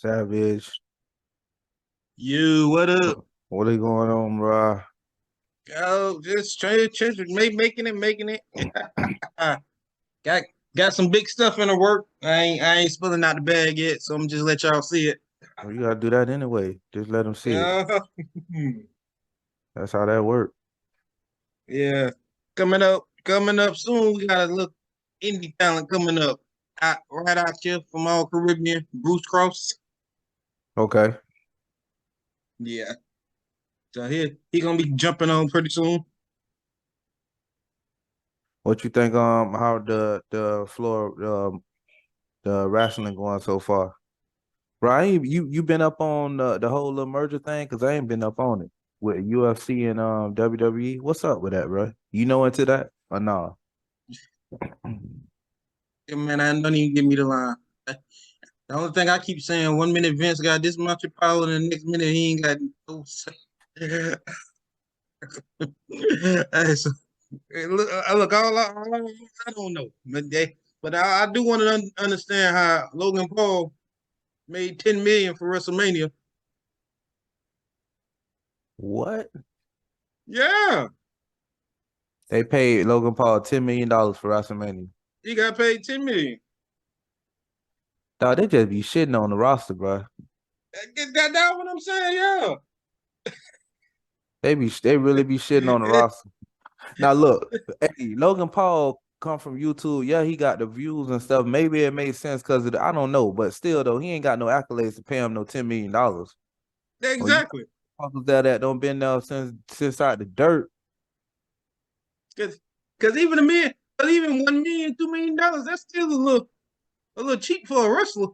Savage. You, what up? What is going on, bro? Oh, just trying to making it. got got some big stuff in the work. I ain't spilling out the bag yet, so I'm just let y'all see it. Well, you gotta do that anyway. Just let them see it. Uh, That's how that works. yeah, coming up soon. We got a little indie talent coming up, right out here from all Caribbean. Bruce Cross. Okay. Yeah, so he gonna be jumping on pretty soon. What you think? How the floor the wrestling going so far, bro? You been up on the whole little merger thing? Cause I ain't been up on it with UFC and WWE. What's up with that, bro? You know into that or no? Yeah, man, I don't even give me the line. The only thing I keep saying, 1 minute Vince got this much power, and the next minute he ain't got no say. Hey, so, look, I don't know, but I do want to understand how Logan Paul made 10 million for WrestleMania. What? Yeah, They paid Logan Paul $10 million for WrestleMania. he got paid 10 million. Dog, they just be shitting on the roster, bro. That what I'm saying? Yeah. They really be shitting on the roster. Now look, hey, Logan Paul come from YouTube. Yeah, he got the views and stuff. Maybe it made sense because I don't know, but still though, he ain't got no accolades to pay him no $10 million. Or you Exactly. motherfuckers that don't been there since out the dirt. Because even a million, but even 1 million, $2 million, that's still a little cheap for a wrestler.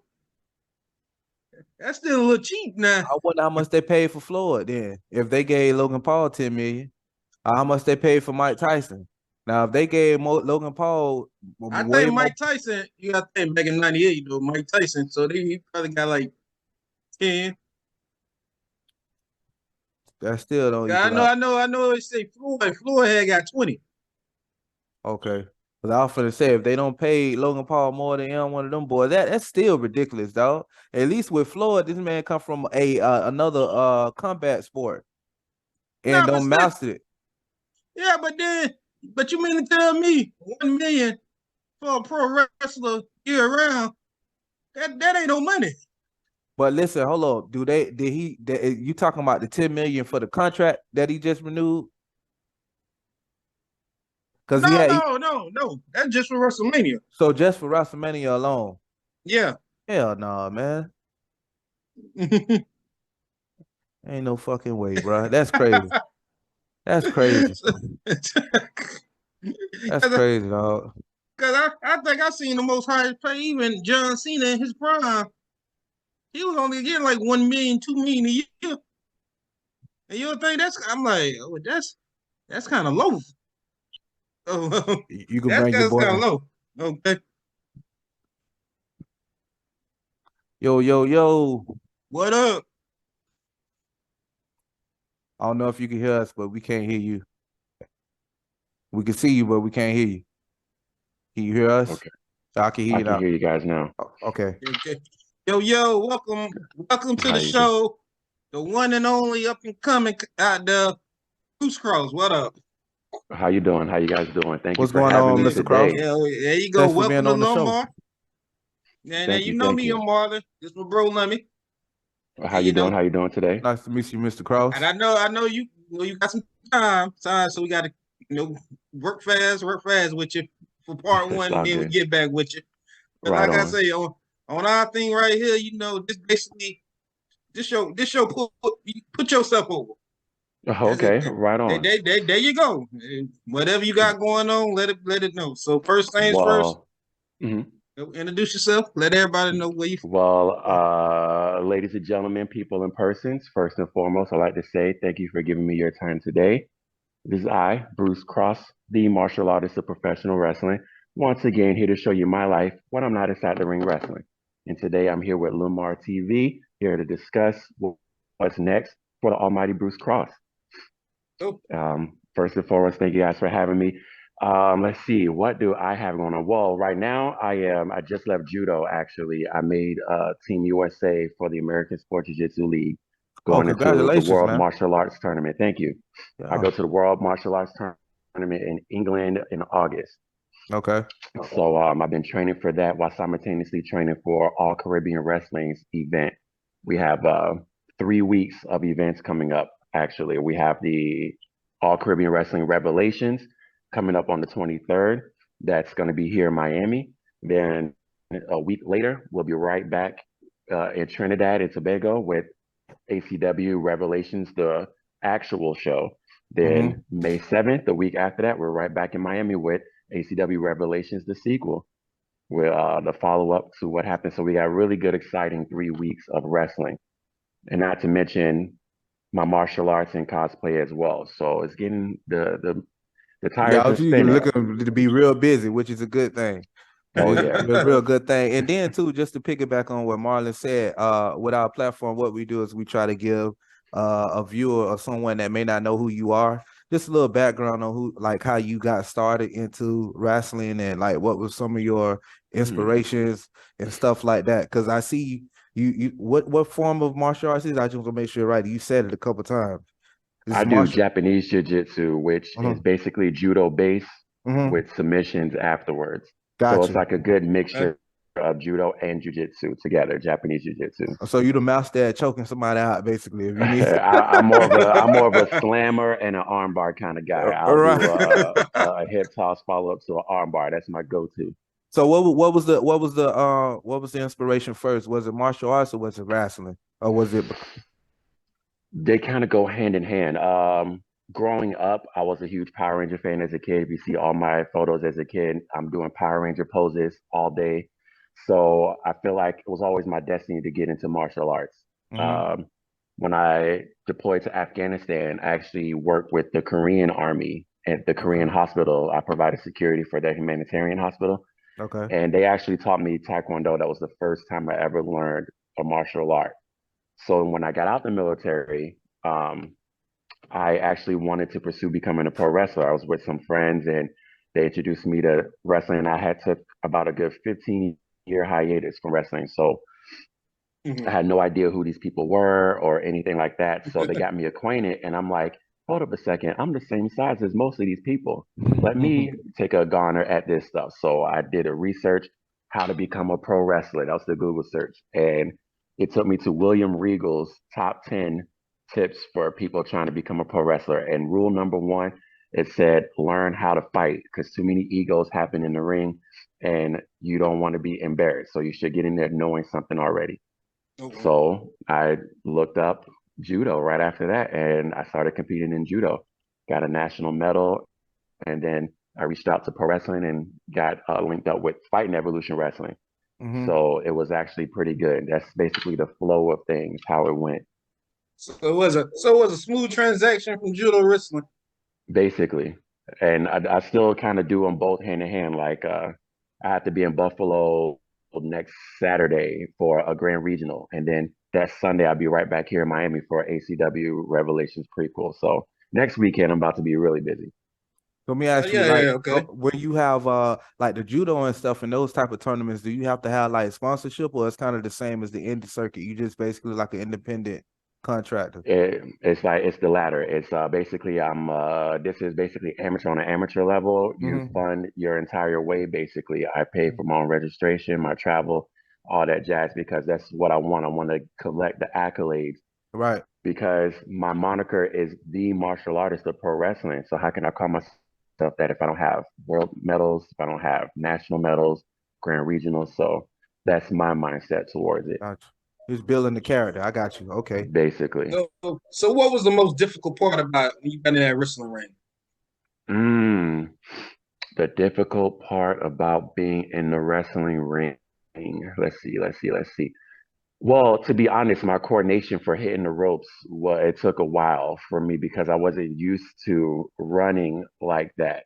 That's still a little cheap now. I wonder how much they paid for Floyd then. If they gave Logan Paul 10 million, how much they paid for Mike Tyson. Now if they gave Logan Paul I way think more, Mike Tyson, you got to think back in '98 though, Mike Tyson. So he probably got like 10. that still don't Yeah, I equal know, out. I know, I know. They say Floyd had got 20. Okay. But I was finna say if they don't pay Logan Paul more than one of them boys, that's still ridiculous, dog. At least with Floyd, this man come from a another combat sport and No, but don't still, master it. yeah, but you mean to tell me 1 million for a pro wrestler year round? That ain't no money. But listen, hold up. You talking about the 10 million for the contract that he just renewed? Because No, no, no, no. That's just for WrestleMania. so just for WrestleMania alone. Yeah. Hell no, man. Because Ain't no fucking way, bro. That's crazy. That's crazy. That's crazy, dog. I think I seen the most highest pay. Even John Cena in his prime, he was only getting like 1 million, 2 million a year. And you'll think I'm like, oh, that's kind of low. Oh, You can that's bring your that's kind of boy. low. Okay, Yo, yo, yo. what up? I don't know if you can hear us, but we can't hear you. We can see you, but we can't hear you. Can you hear us? Okay, I can hear I you can now. hear you guys now. Okay. Okay. Yo, welcome to How the you doing? show. The one and only up and coming out the Goose Cross. What up? How you doing? How you guys doing? Thank you What's for going having on, me Mr. Cross? today. Yeah, there you go. Thanks for Welcome being to on the show. Lumar. And Thank you you, know thank me, you. I'm Marlon. This my bro, Lummy. How And you doing? How you doing today? Nice to meet you, Mr. and Cross. I know you got some time, so we got to work fast with you for part It's one, and all then we good. get back with you. But Right like I on. say, on our thing right here, this basically this show put yourself over. Oh, That's it. okay, right on. There you go. And whatever you got going on, let it know. So first things first, Well, mhm. introduce yourself. Let everybody know where you. Well, ladies and gentlemen, people in persons, first and foremost, I'd like to say thank you for giving me your time today. This is I, Bruce Cross, the martial artist of professional wrestling, once again here to show you my life when I'm not inside the ring wrestling. And today I'm here with Lumar TV, here to discuss what's next for the almighty Bruce Cross. Oh, First and foremost, thank you guys for having me. Let's see, what do I have going on? Well, right now I just left judo actually. I made Team USA for the American Sport Jiu-Jitsu League Oh, going into the congratulations, World man. Martial Arts Tournament. Thank you. I Yeah. go to the World Martial Arts Tournament in England in August. Okay. So I've been training for that while simultaneously training for All Caribbean Wrestling's event. We have 3 weeks of events coming up. Actually, we have the All Caribbean Wrestling Revelations coming up on the 23rd. That's going to be here in Miami. Then a week later, we'll be right back in Trinidad and Tobago with ACW Revelations, the actual show. Mm-hmm. Then May 7th, the week after that, we're right back in Miami with ACW Revelations, the sequel, with the follow up to what happened. So we got really good, exciting 3 weeks of wrestling, and not to mention my martial arts and cosplay as well. So it's getting the tires Yeah, are you're spinning. looking to be real busy, which is a good thing. Oh It's yeah. a real good thing. And then too, just to piggyback on what Marlon said, with our platform, what we do is we try to give a viewer or someone that may not know who you are, just a little background on who, like how you got started into wrestling and like what was some of your Hmm. inspirations and stuff like that. Because I see you what form of martial arts is? I just want to make sure right. You said it a couple times. This I is do martial. Japanese jiu-jitsu, which is Uh-huh. basically judo base Mm-hmm. with submissions afterwards. So it's Gotcha. like a good Uh, mixture of judo and jiu-jitsu together, Japanese jiu-jitsu. So you the master at choking somebody out, basically, if you need. I'm more of a slammer and an armbar kind of guy. All I'll right. do a hip toss follow up to an armbar. That's my go-to. So what was the inspiration first? Was it martial arts or was it wrestling? Or was it They kind of go hand in hand. Growing up, I was a huge Power Ranger fan as a kid. If you see all my photos as a kid, I'm doing Power Ranger poses all day. So I feel like it was always my destiny to get into martial arts. hmm Um, when I deployed to Afghanistan, I actually worked with the Korean Army at the Korean okay. hospital. I provided security for their humanitarian hospital, Okay. and they actually taught me Taekwondo. That was the first time I ever learned a martial art. So when I got out the military, um, I actually wanted to pursue becoming a pro wrestler. I was with some friends and they introduced me to wrestling. I had took about a good 15-year hiatus from wrestling. So I mhm. had no idea who these people were or anything like that. So they got me acquainted and I'm like, hold up a second, I'm the same size as most of these people. Let me take a goner at this stuff. So I did a research how to become a pro wrestler. That was the Google search. And it took me to William Regal's top 10 tips for people trying to become a pro wrestler. And rule number one, it said learn how to fight because too many egos happen in the ring and you don't want to be embarrassed. So you should get in there knowing something already. Okay. So I looked up judo right after that and I started competing in judo. Got a national medal and then I reached out to pro wrestling and got linked up with Fighting Evolution Wrestling. hmm So it was actually pretty good. That's basically the flow of things, how it went, So it was a smooth transaction from judo wrestling. basically. And I still kind of do them both hand in hand. Like I have to be in Buffalo next Saturday for a grand regional. And then that Sunday, I'll be right back here in Miami for ACW Revelations prequel. So next weekend, I'm about to be really busy. So let me ask you, Yeah, yeah, like, okay. when you have like the judo and stuff and those type of tournaments, do you have to have like sponsorship or it's kind of the same as the indie circuit? You just basically like an independent contractor. It's like it's the latter. It's basically I'm this is basically amateur on an amateur level. You hmm fund your entire way basically. I pay for my own registration, my travel, all that jazz because that's what I want. I want to collect the accolades Right. because my moniker is the martial artist of pro wrestling. So how can I call myself that if I don't have world medals, if I don't have national medals, grand regionals? So that's my mindset towards it, Gotcha. Just building the character. I got you. Okay. basically. So what was the most difficult part about when you got in that wrestling ring? Mm, the difficult part about being in the wrestling ring. Let's see. Well, to be honest, my coordination for hitting the ropes, well, it took a while for me because I wasn't used to running like that.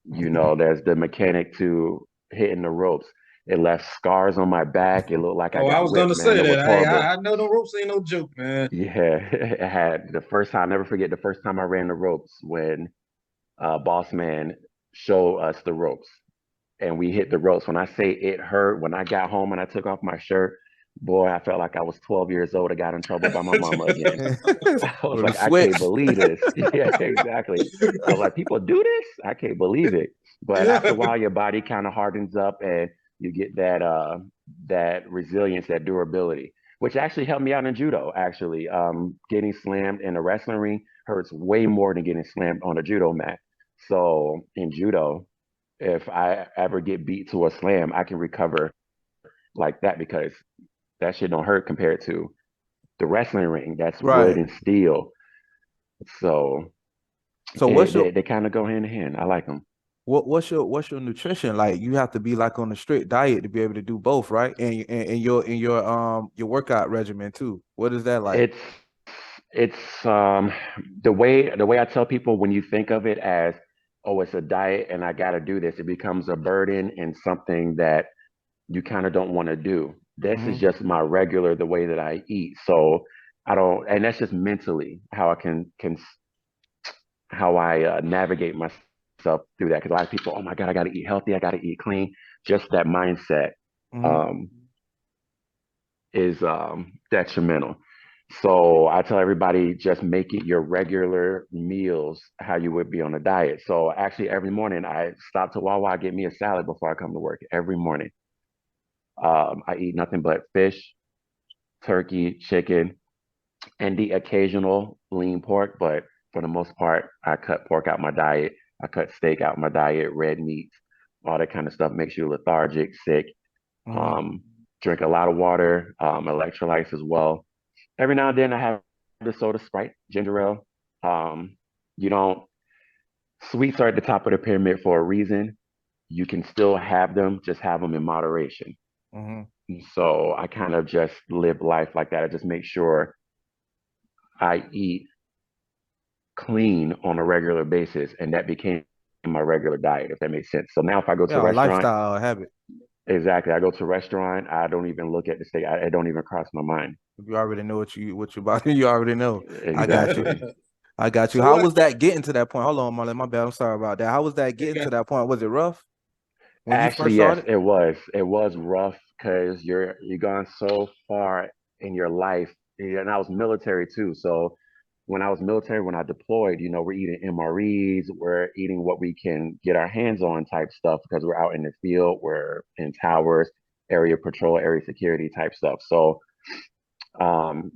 There's the mechanic to hitting the ropes. It left scars on my back. It looked like I Oh, I got was gonna whipped, man. say It that. was horrible. I know the ropes ain't no joke, man. Yeah, it had the first time, I'll never forget the first time I ran the ropes when Boss Man show us the ropes, and we hit the ropes. When I say it hurt, when I got home and I took off my shirt, boy, I felt like I was 12 years old. I got in trouble by my mama again. I was Or the like, I can't switch. believe this. Yeah, exactly. I was like, people do this? I can't believe it. But after a Yeah. while, your body kind of hardens up and you get that resilience, that durability, which actually helped me out in judo. Actually, getting slammed in a wrestling ring hurts way more than getting slammed on a judo mat. So in judo, if I ever get beat to a slam, I can recover like that because that shit don't hurt compared to the wrestling ring. That's wood Right. and steel. So So it, what's your they kind of go hand in hand. I like them. what's your nutrition like? You have to be like on a strict diet to be able to do both, right? And your workout regimen too. What is that like? It's the way I tell people when you think of it as, oh, it's a diet and I got to do this, it becomes a burden and something that you kind of don't want to do. This is Hmm. just my regular, the way that I eat. So I don't, and that's just mentally how I can how I navigate myself through that. Because a lot of people, oh my God, I got to eat healthy, I got to eat clean. Just that mindset Hmm. um, is detrimental. So I tell everybody just make it your regular meals how you would be on a diet. So actually every morning I stop to Wawa, get me a salad before I come to work every morning. I eat nothing but fish, turkey, chicken, and the occasional lean pork, but for the most part, I cut pork out my diet. I cut steak out my diet, red meats, all that kind of stuff makes you lethargic, sick. Hmm. Um, Drink a lot of water, electrolytes as well. Every now and then I have the soda Sprite, ginger ale. Um, you don't, Sweets are at the top of the pyramid for a reason. You can still have them, just have them in moderation. Hmm. So I kind of just live life like that. I just make sure I eat clean on a regular basis, and that became my regular diet, if that makes sense. So now if I go to a Yeah, a restaurant, lifestyle habit. exactly, I go to a restaurant, I don't even look at the steak. It don't even cross my mind. You already know what you about. You already know. I got you. Exactly. I got you. So How what? was that getting to that point? Hold on, Marlon. My bad. I'm sorry about that. How was that getting to that point? Was it rough when you Actually, first yes, started? it was. It was rough because you're gone so far in your life, and I was military too. So when I was military, when I deployed, we're eating MREs, we're eating what we can get our hands on type stuff because we're out in the field, we're in towers, area patrol, area security type stuff. So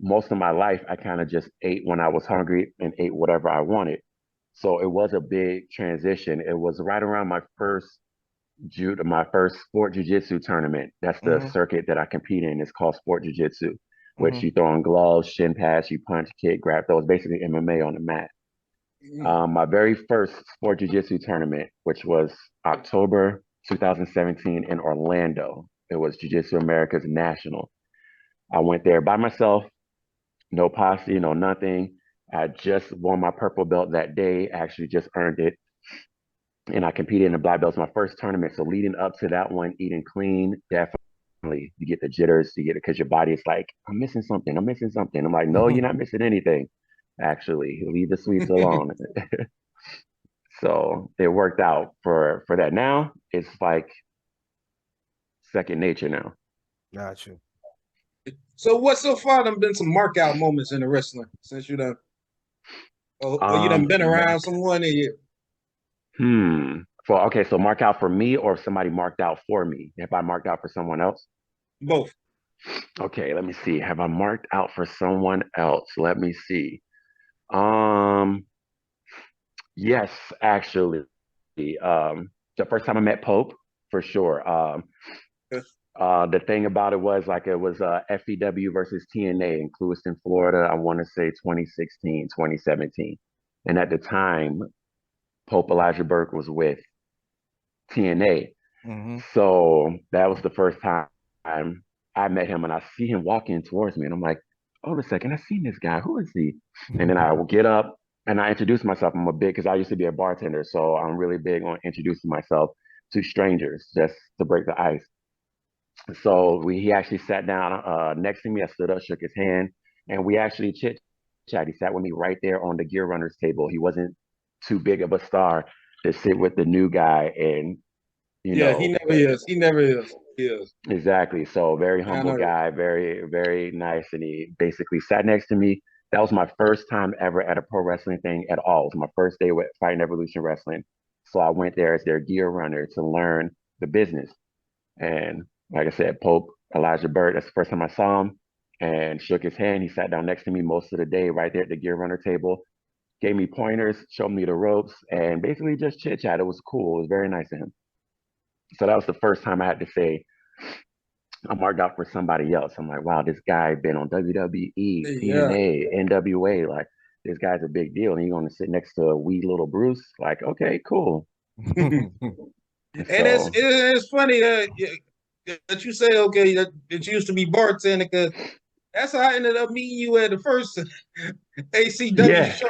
most of my life, I kind of just ate when I was hungry and ate whatever I wanted. So it was a big transition. It was right around my first sport jujitsu tournament. That's the Hmm. circuit that I compete in. It's called sport jujitsu, which Hmm. you throw on gloves, shin pads, you punch, kick, grab those, basically MMA on the mat. My very first sport jiu-jitsu tournament, which was October 2017 in Orlando. It was Jiu-Jitsu America's National. I went there by myself, no posse, no nothing. I just won my purple belt that day, actually just earned it. And I competed in the black belts my first tournament. So leading up to that one, eating clean, definitely you get the jitters, you get it because your body is like, I'm missing something, I'm missing something. I'm like, no, you're not missing anything. Actually, leave the sweets alone. So it worked out for that. Now it's like second nature now. Got you. So what so far done been some mark out moments in the wrestling since you done or you done Um, been around someone and you For okay, so mark out for me or if somebody marked out for me. Have I marked out for someone else? both. Okay, let me see. Have I marked out for someone else? Let me see. Um, yes, actually. The first time I met Pope, for sure. The thing about it was like it was FEW versus TNA in Clewiston, Florida. I want to say 2016, 2017. And at the time, Pope Elijah Burke was with TNA. Hmm. So that was the first time I met him and I see him walking towards me and I'm like, hold a second, I've seen this guy. Who is he? And then I will get up and I introduce myself. I'm a big, because I used to be a bartender. So I'm really big on introducing myself to strangers just to break the ice. So he actually sat down next to me. I stood up, shook his hand, and we actually chit chat. He sat with me right there on the gear runners table. He wasn't too big of a star. to sit with the new guy and you Yeah, he know never is. He never is. He is. exactly. So very I humble know. guy, very very nice, and he basically sat next to me. That was my first time ever at a pro wrestling thing at all. It was my first day with Fighting Evolution Wrestling. So I went there as their gear runner to learn the business. And like I said, Pope Elijah Burt, that's the first time I saw him and shook his hand. He sat down next to me most of the day right there at the gear runner table, gave me pointers, showed me the ropes, and basically just chit chat. It was cool. It was very nice of him. So that was the first time I had to say, I'm marked out for somebody else. I'm like, wow, this guy been on WWE, Yeah. TNA, NWA. Like, this guy's a big deal. And you're going to sit next to a wee little Bruce. Like, okay, cool. And So, it's funny that you say okay that you used to be bartending because that's how I ended up meeting you at the first ACW yeah, show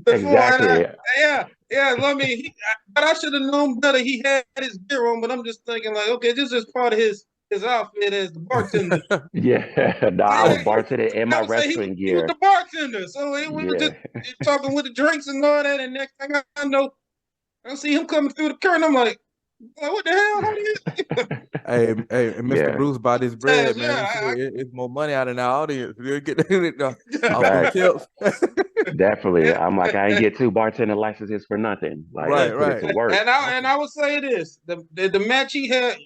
before. And exactly. yeah. I mean, but I should have known better. He had his gear on, but I'm just thinking like, okay, this is part of his outfit as the bartender. Yeah, no, So, I was yeah, bartending in I my would say wrestling he was gear. the bartender. So we were just Yeah, talking with the drinks and all that. And next thing I know, I see him coming through the curtain. I'm like, what the hell? How do you? Hey, Mr. yeah, Bruce bought his bread, man. He said Yeah, it's more money out in the audience. We'll get off them facts. tips. Definitely. yeah. I'm like, I ain't get two bartender licenses for nothing. Like, Right, let's put it right. to work. And I would say this: the match he had,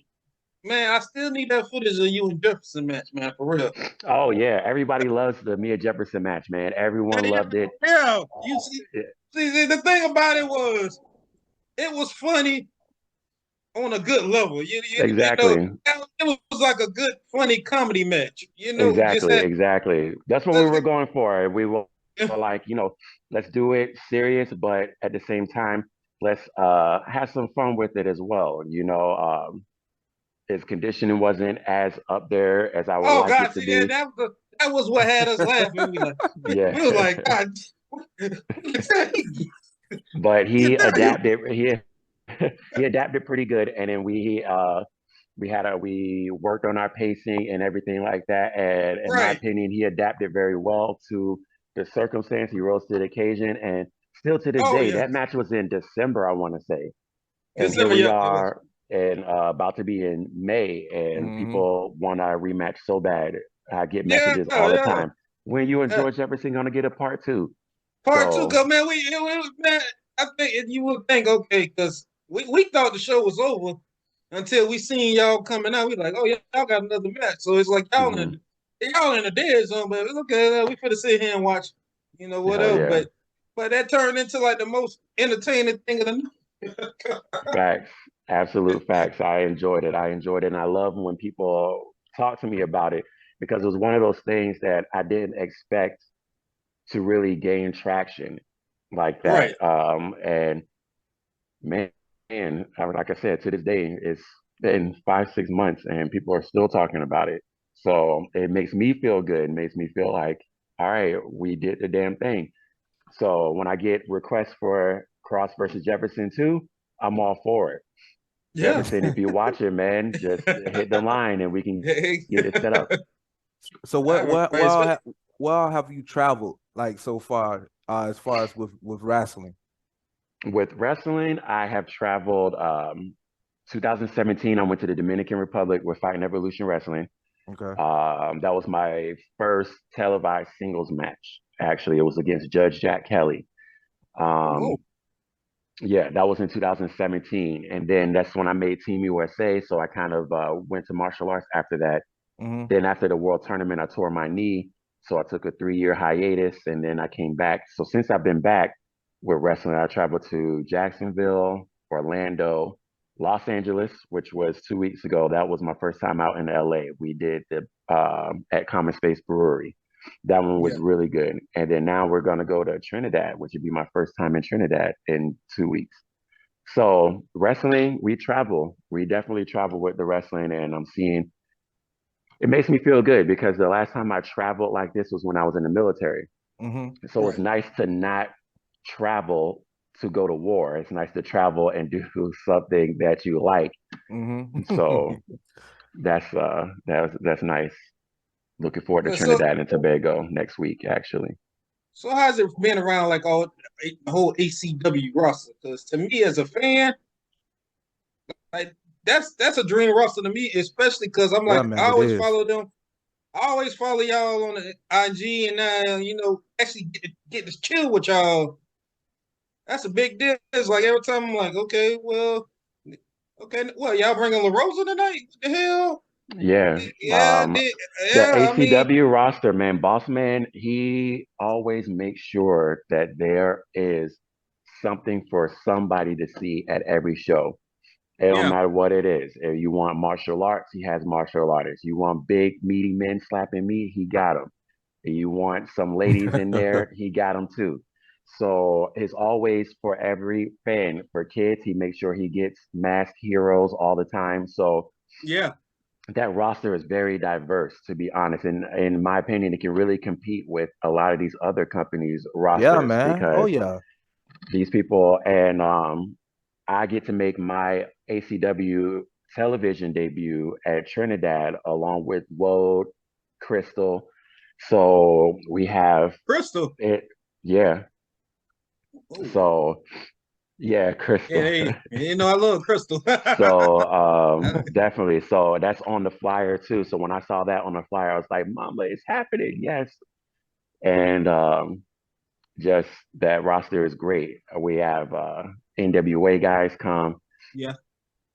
man, I still need that footage of you and Jefferson match, man, for real. Oh yeah, everybody loves the Mia Jefferson match, man. Everyone Yeah, loved it. yeah. You see, the thing about it was funny on a good level. You know, Exactly. it was like a good, funny comedy match. You know, just Exactly, had. exactly. That's what we were going for. We were like, let's do it serious, but at the same time, let's have some fun with it as well. His conditioning wasn't as up there as I would Oh like God, it to see, yeah, be. that was what had us laughing. Yeah. We was like, God, But you he know, you adapted. He adapted pretty good, and then we worked on our pacing and everything like that. And in my right. opinion, he adapted very well to the circumstance. He rose to the occasion, and still to this Oh day, yeah, that match was in December, I want to say, and here December, we yeah, it was. are, and about to be in May, and Hmm. people want a rematch so bad. I get Yeah, messages all the yeah. time. When you and Uh, George Jefferson gonna get a part two? Part two, So cause man, man, I think you would think okay, cause we thought the show was over until we seen y'all coming out. We like, oh yeah, y'all got another match. So it's like mhm. y'all in the dead zone, but it's okay. We finna sit here and watch, Hell whatever. yeah. But that turned into like the most entertaining thing of the night. Facts, absolute facts. I enjoyed it. I enjoyed it. And I love when people talk to me about it because it was one of those things that I didn't expect to really gain traction like Right. that. And man, like I said, to this day, it's been 5, 6 months and people are still talking about it. So it makes me feel good. It makes me feel like, all right, we did the damn thing. So when I get requests for Cross versus Jefferson too, I'm all for it. Yeah. Jefferson, if you're watching, man, just hit the line and we can Hey, get it set up. So I remember, where all have you traveled like so far, as far as with wrestling? With wrestling, I have traveled 2017, I went to the Dominican Republic with Fighting Evolution Wrestling. Okay. That was my first televised singles match. Actually, it was against Judge Jack Kelly. oh, Um, yeah, that was in 2017. And then that's when I made Team USA. So I kind of went to martial arts after that. Hmm. Then after the world tournament, I tore my knee. So I took a 3 year hiatus and then I came back. So since I've been back with wrestling, I traveled to Jacksonville, Orlando, Los Angeles, which was 2 weeks ago. That was my first time out in LA. We did the at Common Space Brewery. That one was yeah. really good. And then now we're going to go to Trinidad, which would be my first time in Trinidad in 2 weeks. So wrestling, we travel. We definitely travel with the wrestling, and I'm seeing it makes me feel good because the last time I traveled like this was when I was in the military. Hmm. So it's Right. nice to not travel to go to war. It's nice to travel and do something that you like. Hmm. So that's nice. Looking forward to Well, so Trinidad and Tobago next week, actually. So how's it been around like all the whole ACW roster? Because to me as a fan, like that's a dream roster to me, especially because I'm Yeah, like I man, it always is. follow them. I always follow y'all on the IG, and actually get to chill with y'all. That's a big deal. It's like every time I'm like, okay, well, okay, well, y'all bringing La Rosa tonight? What the hell? Yeah. Yeah, The I mean, ACW roster, man, Boss Man, he always makes sure that there is something for somebody to see at every show. It don't yeah, matter what it is. If you want martial arts, he has martial artists. You want big, meaty men slapping meat, he got them. You want some ladies in there, he got them too. So it's always for every fan. For kids, he makes sure he gets masked heroes all the time. So yeah. that roster is very diverse, to be honest. And in my opinion, it can really compete with a lot of these other companies' Yeah, rosters man. Oh because yeah. these people and I get to make my ACW television debut at Trinidad along with Woad, Crystal. So we have Crystal. it, yeah. Oh, So yeah, yeah, Crystal. I love Crystal. So definitely. So that's on the flyer too. So when I saw that on the flyer, I was like, Mama, it's happening. Yes. And just that roster is great. We have NWA guys come, Yeah,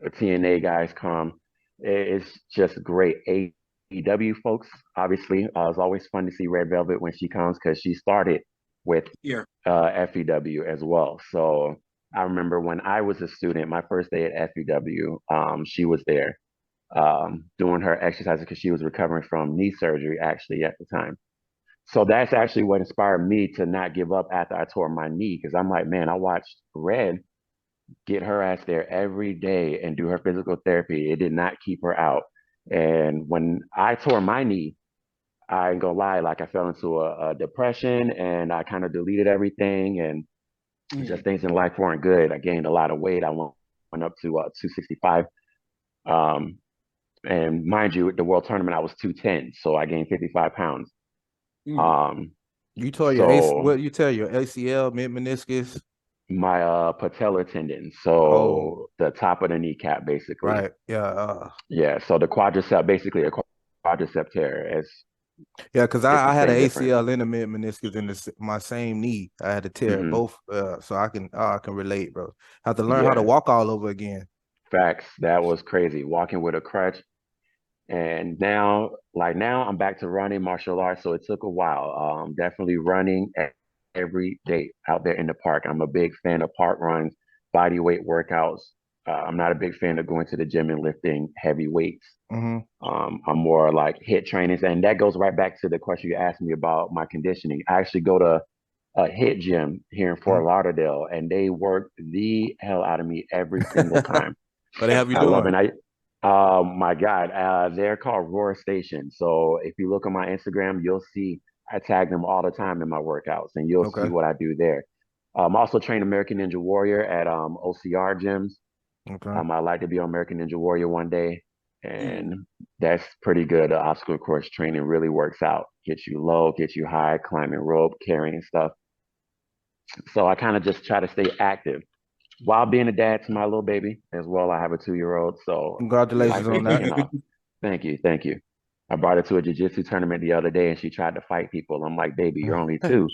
TNA guys come. It's just great. AEW folks, obviously, it's always fun to see Red Velvet when she comes because she started with yeah. FEW as well. So I remember when I was a student, my first day at FEW, she was there doing her exercises because she was recovering from knee surgery actually at the time. So that's actually what inspired me to not give up after I tore my knee because I'm like, man, I watched Red get her ass there every day and do her physical therapy. It did not keep her out. And when I tore my knee, I ain't gonna lie, like I fell into a depression and I kind of deleted everything and just Mm. things in life weren't good. I gained a lot of weight. I went up to 265. Um, and mind you, at the world tournament, I was 210. So I gained 55 pounds. Mm. Um, You tore your AC, so what you tell your ACL, mid meniscus. my patellar tendon, Oh, so the top of the kneecap, basically. right. Yeah. Yeah, so the quadricep, basically a quadricep tear. Yeah, because It's the I had an same difference. ACL and a mid meniscus in my same knee. I had to tear Hmm. both, so I can relate, bro. I have to learn how to Yeah, walk all over again. facts. That was crazy. Walking with a crutch, and now I'm back to running martial arts. So it took a while. Definitely running every day out there in the park. I'm a big fan of park runs, body weight workouts. I'm not a big fan of going to the gym and lifting heavy weights. Hmm. I'm more like hit trainings, and that goes right back to the question you asked me about my conditioning. I actually go to a hit gym here in Fort Lauderdale, and they work the hell out of me every single time. What they have you I love doing? it. My God, they're called Roar Station. So if you look on my Instagram, you'll see I tag them all the time in my workouts, and you'll see Okay. what I do there. I'm also train American Ninja Warrior at OCR gyms. Okay. I'd like to be on American Ninja Warrior one day, Mm. and that's pretty good. The obstacle course training really works out. Gets you low, gets you high, climbing rope, carrying stuff. So I kind of just try to stay active while being a dad to my little baby as well. I have a 2 year old, so Congratulations life is on that. taking off. Thank you, thank you. I brought her to a jiu-jitsu tournament the other day, and she tried to fight people. I'm like, baby, you're only two,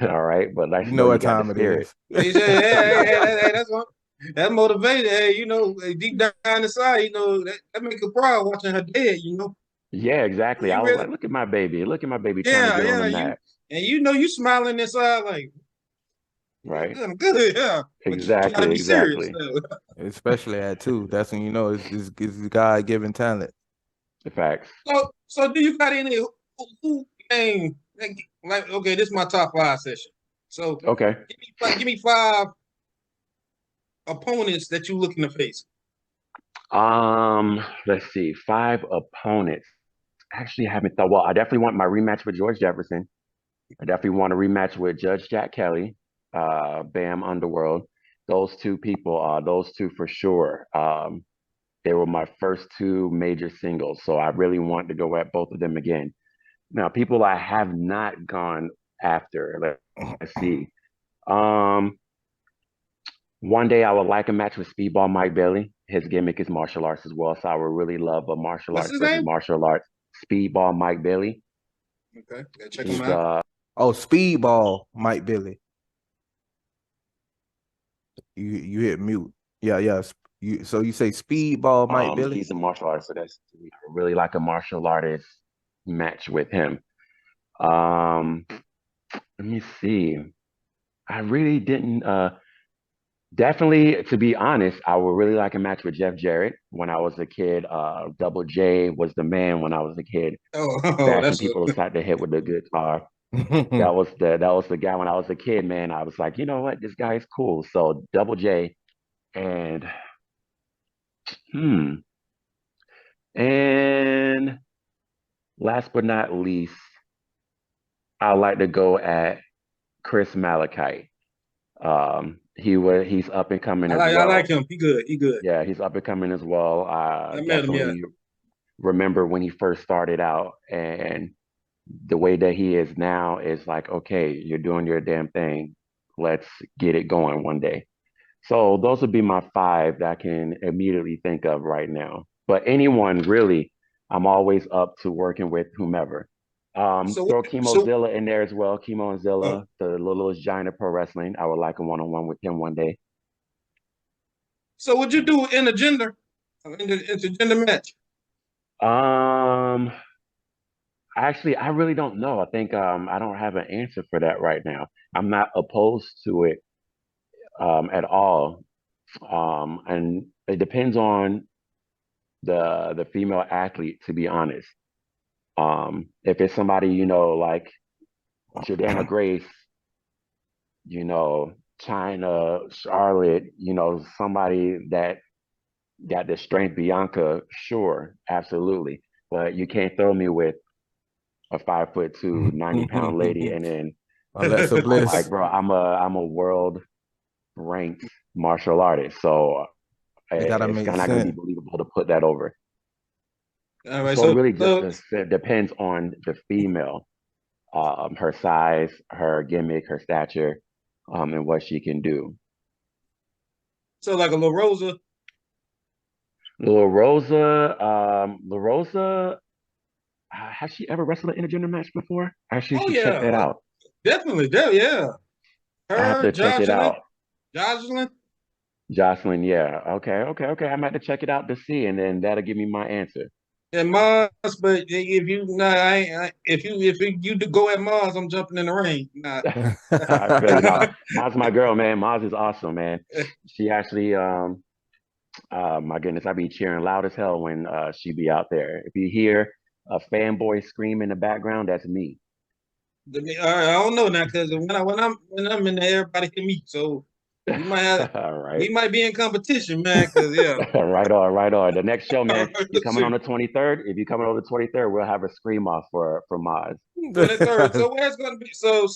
all right, but let's You know know you what got the time it spirit. is. He said, hey, that's what that motivated. Hey, deep down inside, that make her proud watching her dad. Yeah, exactly. You I was really, like, look at my baby trying to yeah, get on the yeah. mat, You smiling inside like, yeah, right? I'm good, yeah. But you try to Exactly, be serious exactly. though. Especially at two. That's when you know it's God given talent. The facts. So do you got any who name like okay, this is my top five session. So Okay. give me five opponents that you look in the face. Let's see. Five opponents. Actually, I haven't thought. Well, I definitely want my rematch with George Jefferson. I definitely want a rematch with Judge Jack Kelly, Bam Underworld. Those two people, those two for sure. They were my first two major singles, so I really want to go at both of them again. Now, people I have not gone after. Let's see. Um, One day I would like a match with Speedball Mike Bailey. His gimmick is martial arts as well, so I would really love a martial What's arts his versus name? martial arts. Speedball Mike Bailey. Okay, gotta check him He's out. Oh, Speedball Mike Billy. You hit mute. Yeah, yeah. You say Speedball Mike Billy? he's a martial artist, so that's I really like a martial artist match with him. Um, Let me see. I really didn't definitely, to be honest, I would really like a match with Jeff Jarrett when I was a kid. Double J was the man when I was a kid, Oh, bashing that's a people upside the head with the guitar. That was the guy when I was a kid, man. I was like, you know what, this guy is cool. So Double J and hmm. And last but not least, I like to go at Chris Malachite. He's up and coming as I like well. him. He good. He good. Yeah, he's up and coming as well. I met him. Yeah. Definitely remember when he first started out, and the way that he is now is like, okay, you're doing your damn thing. Let's get it going one day. So those would be my five that I can immediately think of right now. But anyone really, I'm always up to working with whomever. So Throw Chemo so Zilla in there as well. Chemo and oh, Zilla, the littlest giant of pro wrestling. I would like a one-on-one with him one day. so would you do in a gender intergender match? Um, Actually, I really don't know. I think I don't have an answer for that right now. I'm not opposed to it at all. And it depends on the female athlete, to be honest. If it's somebody, like Jordana Grace, China, Charlotte, somebody that got the strength, Bianca, sure, absolutely. But you can't throw me with a 5'2", 90-pound lady, and then Alexa I'm like, Bliss. bro, I'm a world ranked martial artist, so It gotta it's make not gonna be sense. believable to put that over. All right. So it So really just so depends on the female, her size, her gimmick, her stature, and what she can do. so like a La Rosa. La Rosa, has she ever wrestled an intergender match before? I actually Oh should check yeah, that out. definitely. Yeah. I have Her, to check it out. Jocelyn. Jocelyn, yeah. Okay. I'm about to check it out to see, and then that'll give me my answer. And Mars, but if you nah, if you do go at Mars, I'm jumping in the ring. Nah. I feel you. No, Maz my girl, man. Maz is awesome, man. She actually, my goodness, I be cheering loud as hell when she be out there. If you hear a fanboy scream in the background, that's me. I don't know now because when I'm in there, everybody can meet. So we might have All right. we might be in competition, man. Because yeah, Right on, right on. The next show, man, you let's coming on see, the 23rd? If you coming on the 23rd, we'll have a scream off for Maz. 23rd. So where's gonna be? So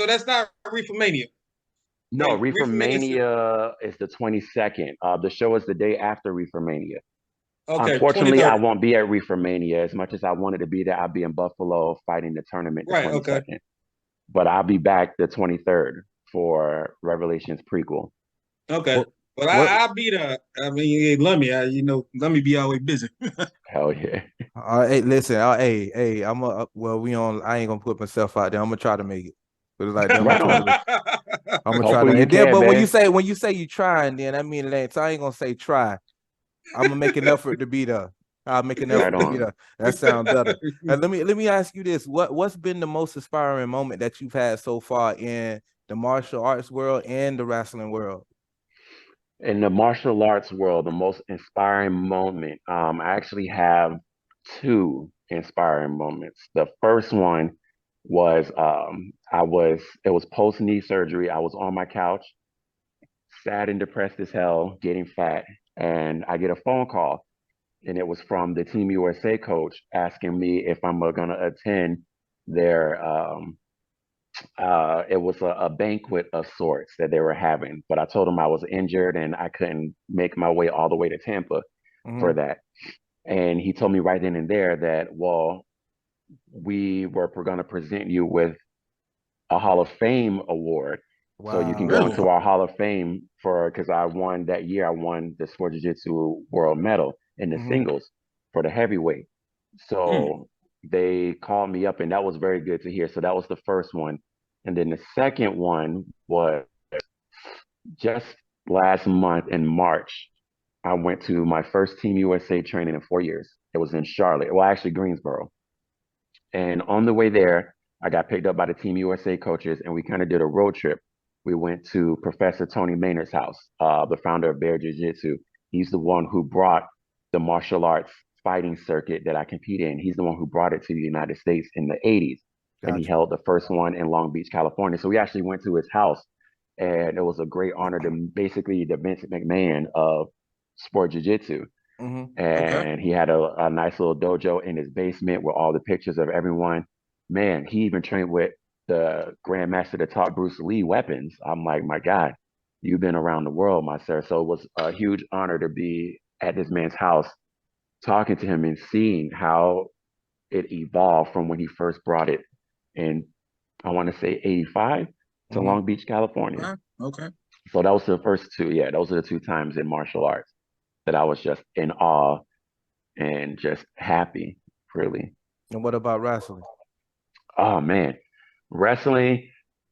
that's not Reformania. No, Wait, Reefer Reformania. Mania is the 22nd. The show is the day after Reefer Mania. Okay, Unfortunately, I 23rd. won't be at Reefer Mania. As much as I wanted to be there, I'll be in Buffalo fighting the tournament the Right. Okay. 22nd. But I'll be back the 23rd for Revelations prequel. Okay. what Well, what I'll be there. I mean, hey, let me be always busy. Hell yeah. hey, listen, hey, well, I ain't gonna put myself out there. I'm gonna try to make it. But it's like I'm gonna Right try on. to I'm gonna try to Hopefully you and then can, but man. when you say you trying, then I mean it ain't so I ain't gonna say try. I'm gonna make an effort to be there. I'll make an Right effort to be on. there. That sounds better. And let me ask you this: what's been the most inspiring moment that you've had so far in the martial arts world and the wrestling world? In the martial arts world, the most inspiring moment, I actually have two inspiring moments. The first one was it was post knee surgery. I was on my couch, sad and depressed as hell, getting fat, and I get a phone call, and it was from the Team USA coach asking me if I'm gonna attend their it was a banquet of sorts that they were having, but I told them I was injured and I couldn't make my way all the way to Tampa Mm-hmm. for that. And he told me right then and there that, well, we were going to present you with a Hall of Fame award. So you can go Really? into our Hall of Fame because I won that year. I won the Sport Jiu-Jitsu World Medal in the Mm-hmm. singles for the heavyweight. Hmm. So they called me up, and that was very good to hear. So that was the first one. And then the second one was just last month in March. I went to my first Team USA training in 4 years. It was in Charlotte, well, actually Greensboro. And on the way there, I got picked up by the Team USA coaches, and we kind of did a road trip. We went to Professor Tony Maynard's house, the founder of Bear Jiu Jitsu. He's the one who brought the martial arts fighting circuit that I compete in. He's the one who brought it to the United States in the 80s. And he Gotcha. held the first one in Long Beach, California. So we actually went to his house, and it was a great honor to basically the Vince McMahon of sport jiu jitsu. Mm-hmm. Okay. And he had a nice little dojo in his basement with all the pictures of everyone. Man, he even trained with the grandmaster that taught Bruce Lee weapons. I'm like, my God, you've been around the world, my sir. So it was a huge honor to be at this man's house, talking to him and seeing how it evolved from when he first brought it in, I want to say 85 to Mm-hmm. Long Beach, California. Okay. Okay. So that was the first two. Yeah, those are the two times in martial arts that I was just in awe and just happy, really. And what about wrestling? Oh man, wrestling.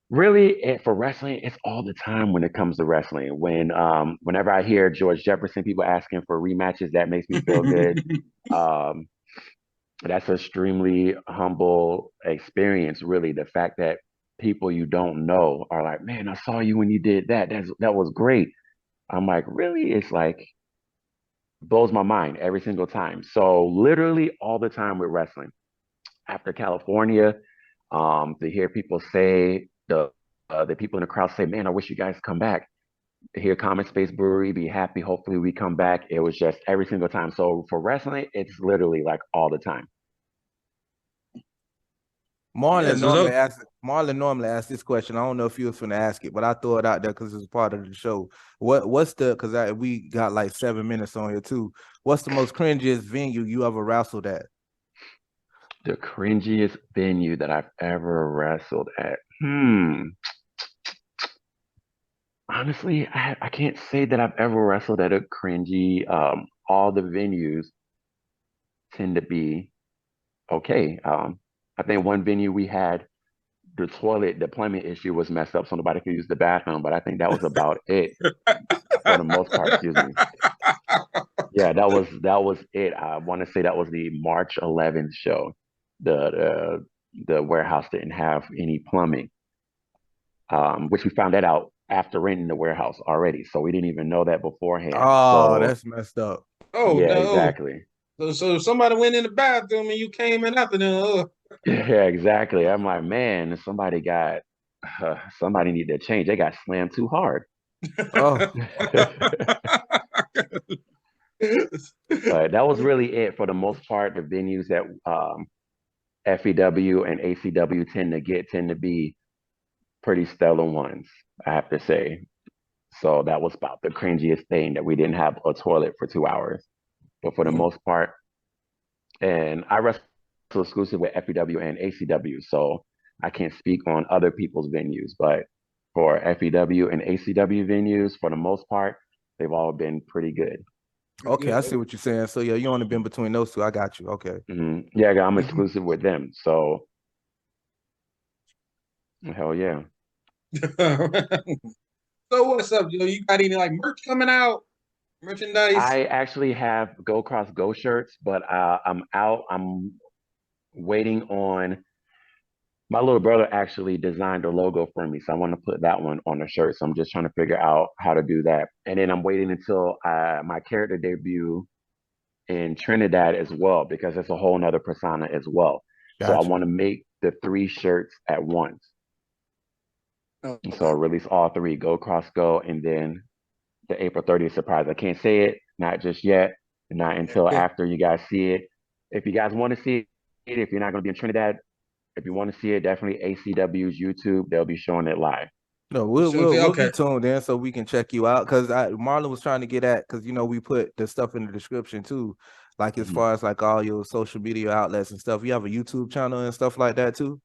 Really, for wrestling, it's all the time when it comes to wrestling. Whenever I hear George Jefferson people asking for rematches, that makes me feel good. Um, that's an extremely humble experience, really. The fact that people you don't know are like, "Man, I saw you when you did that. That was great." I'm like, "Really?" It's like blows my mind every single time. So literally all the time with wrestling. After California, to hear people say the people in the crowd say, "Man, I wish you guys come back." To hear Common Space Brewery be happy. Hopefully, we come back. It was just every single time. So for wrestling, it's literally like all the time. Yeah. So. Marlon normally asks this question. I don't know if you was gonna ask it, but I throw it out there because it's part of the show. What's the because we got like 7 minutes on here too. What's the most cringiest venue you ever wrestled at? The cringiest venue that I've ever wrestled at. Honestly, I can't say that I've ever wrestled at a cringy. All the venues tend to be okay. I think one venue we had the plumbing issue was messed up, so nobody could use the bathroom. But I think that was about it for the most part. Excuse me. Yeah, that was it. I want to say that was the March 11th show. The warehouse didn't have any plumbing, which we found that out after renting the warehouse already. So we didn't even know that beforehand. Oh, So that's messed up. Oh yeah, no. exactly. So if somebody went in the bathroom and you came in after them. Yeah, exactly. I'm like, man, somebody need to change. They got slammed too hard. Oh, But that was really it for the most part. The venues that FEW and ACW tend to be pretty stellar ones, I have to say. So that was about the cringiest thing that we didn't have a toilet for 2 hours. But for the Mm. most part, and I wrestle exclusive with FEW and ACW, so I can't speak on other people's venues. But for FEW and ACW venues, for the most part, they've all been pretty good. okay. I Good. see what you're saying. So yeah, you only been between those two. I got you. Okay. Yeah, I'm exclusive with them. So hell yeah. So what's up, Joe? You got any like merch coming out? Merchandise? I actually have Go Cross Go shirts, but I'm out. I'm waiting on my little brother actually designed a logo for me, so I want to put that one on the shirt. So I'm just trying to figure out how to do that, and then I'm waiting until my character debut in Trinidad as well, because it's a whole nother persona as well. So I Got you. want to make the three shirts at once. And so I Okay. release all three, Go Cross Go, and then the April 30th surprise. I can't say it, not just yet, not until Yeah. after you guys see it. If you guys want to see it, if you're not going to be in Trinidad, if you want to see it, definitely ACW's YouTube. They'll be showing it live. No, we'll So, we'll we'll be okay. tuned in so we can check you out. Because Marlon was trying to get at because we put the stuff in the description too, like as Mhm. far as like all your social media outlets and stuff. You have a YouTube channel and stuff like that too.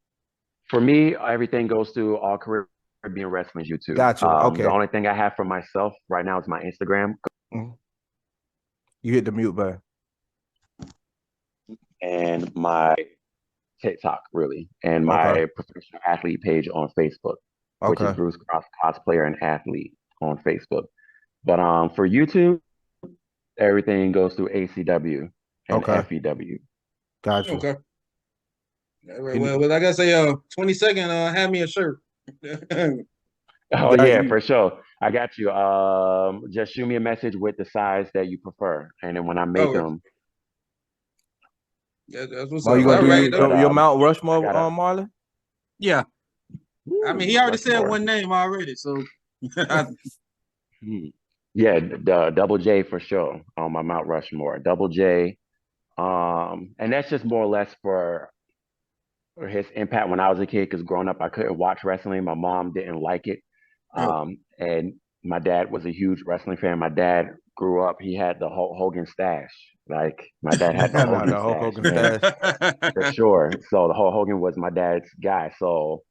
For me, everything goes through All Caribbean Wrestling's YouTube. Gotcha. The Okay. only thing I have for myself right now is my Instagram Mhm. You hit the mute button. and my TikTok, really, and Okay. my professional athlete page on Facebook, which is Okay. Bruce Cross Cosplayer and Athlete on Facebook. But for YouTube, everything goes through ACW and Okay. FEW. Gotcha. Okay. Well, like I say, 22nd, have me a shirt. Oh Yeah, yeah, for sure. I got you. Just shoot me a message with the size that you prefer, and then when I make Okay. them, That's what's are up. you gonna All do yeah. right. you But your Mount I Rushmore gotta. Marlon? Yeah. I mean, he Mount already said Rushmore. one name already, so Hmm. Yeah, the Double J for sure on my Mount Rushmore. Double J. And that's just more or less for his impact when I was a kid. Because growing up, I couldn't watch wrestling. My mom didn't like it, oh. and my dad was a huge wrestling fan. My dad grew up. He had the Hulk Hogan stash. Like my dad had the No, Hogan the Hulk stash, Hogan man, stash. for sure. So the Hulk Hogan was my dad's guy. So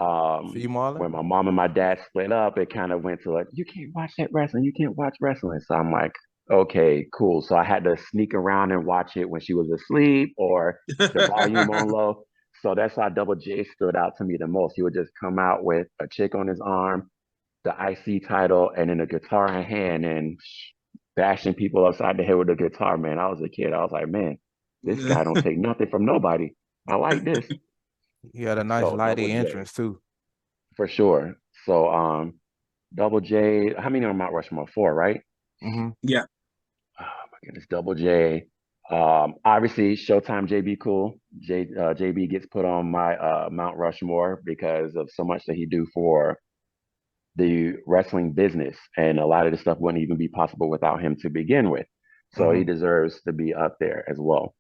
See Marlon? when my mom and my dad split up, it kind of went to like, you can't watch that wrestling, you can't watch wrestling. So I'm like, okay, cool. So I had to sneak around and watch it when she was asleep or the volume on low. So that's why Double J stood out to me the most. He would just come out with a chick on his arm, the IC title, and then a guitar in hand and bashing people upside the head with a guitar. Man, I was a kid. I was like, man, this guy don't take nothing from nobody. I like this. He had a nice So Double lighty J. entrance too. For sure. So Double J, how many on Mount Rushmore? Four, right? Mm-hmm. Yeah. Oh my goodness, Double J. Obviously Showtime JB Cool. JB gets put on my Mount Rushmore because of so much that he do for the wrestling business. And a lot of the stuff wouldn't even be possible without him to begin with. So he Mm-hmm. deserves to be up there as well.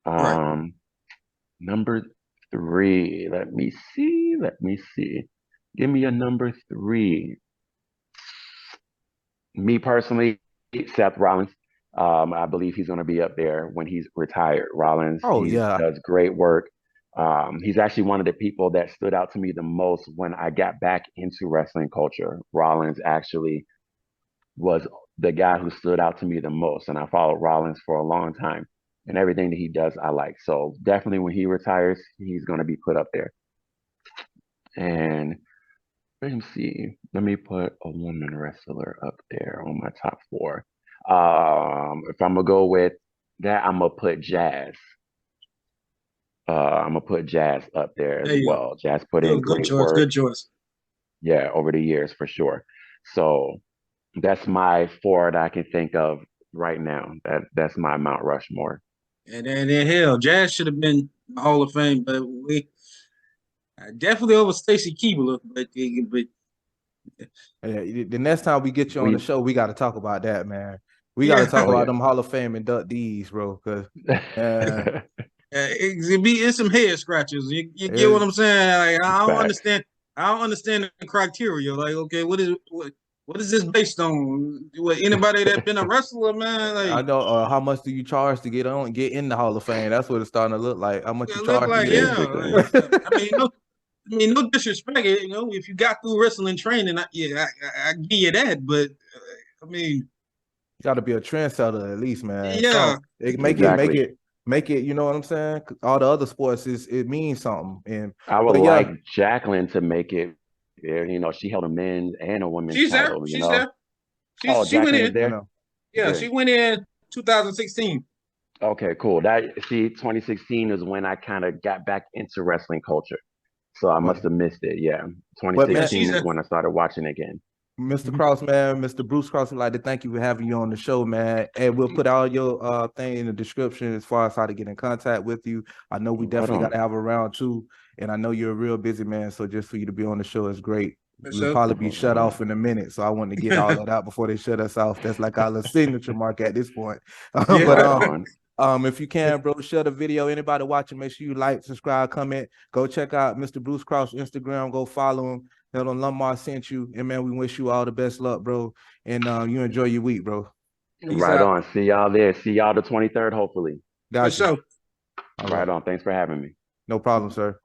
Right. Number three. Let me see. Let me see. Give me a number three. Me personally, Seth Rollins. I believe he's going to be up there when he's retired. Rollins, Oh he yeah. does great work. He's actually one of the people that stood out to me the most when I got back into wrestling culture. Rollins actually was the guy who stood out to me the most, and I followed Rollins for a long time. And everything that he does, I like. So definitely, when he retires, he's going to be put up there. And let me see. Let me put a woman wrestler up there on my top four. If I'm gonna go with that, I'm gonna put Jazz. I'm gonna put Jazz up there as There you well. Jazz put go. in Good great choice. work, Good choice. yeah, over the years for sure. So that's my four that I can think of right now. That's my Mount Rushmore. And then hell, Jazz should have been Hall of Fame, but we definitely over Stacy Keibler. But The next time we get you on the We show, we got to talk about that, man. We got to yeah, talk oh about yeah. them Hall of Fame inductees, bro. Cause it's some head scratches. You get what it, I'm saying? Like I don't Facts. understand. I don't understand the criteria. Like, okay, what is this based on? What anybody that been a wrestler, man? I Like, know. How much do you charge to get in the Hall of Fame? That's what it's starting to look like. How much you it look charge to like get in? yeah. Basically. I mean, no disrespect. If you got through wrestling training, I give you that. But I mean, Got to be a trendsetter at least, man. yeah, So it Exactly. make it. You know what I'm saying? 'Cause all the other sports it means something. I would But yeah, like Jacqueline to make it there. She held a men's and a women's she's there. title. She's there. Oh, She went Jacqueline is in. I there? know. Yeah, she Good. went in 2016. Okay, cool. That see, 2016 is when I kind of got back into wrestling culture. So I must But have missed it. Yeah. Yeah, man, 2016 she's is a. when I started watching again. Mr. Cross, man, Mr. Bruce Cross, would like to thank you for having you on the show, man. And we'll put all your thing in the description as far as how to get in contact with you. I know we Right definitely got on. to have a round two, and I know you're a real busy man. So just for you to be on the show is great. For We'll sure. probably be Right shut on. off in a minute, so I want to get all that out before they shut us off. That's like our little signature mark at this point. Yeah. But Right on. if you can, bro, share the video. Anybody watching, make sure you like, subscribe, comment. Go check out Mr. Bruce Cross Instagram. Go follow him. Tell him Lumbar sent you. And man, we wish you all the best luck, bro. And you enjoy your week, bro. Peace Right out. on. See y'all there. See y'all the 23rd, hopefully. For Got you. sure. All Right right. on. Thanks for having me. No problem, sir.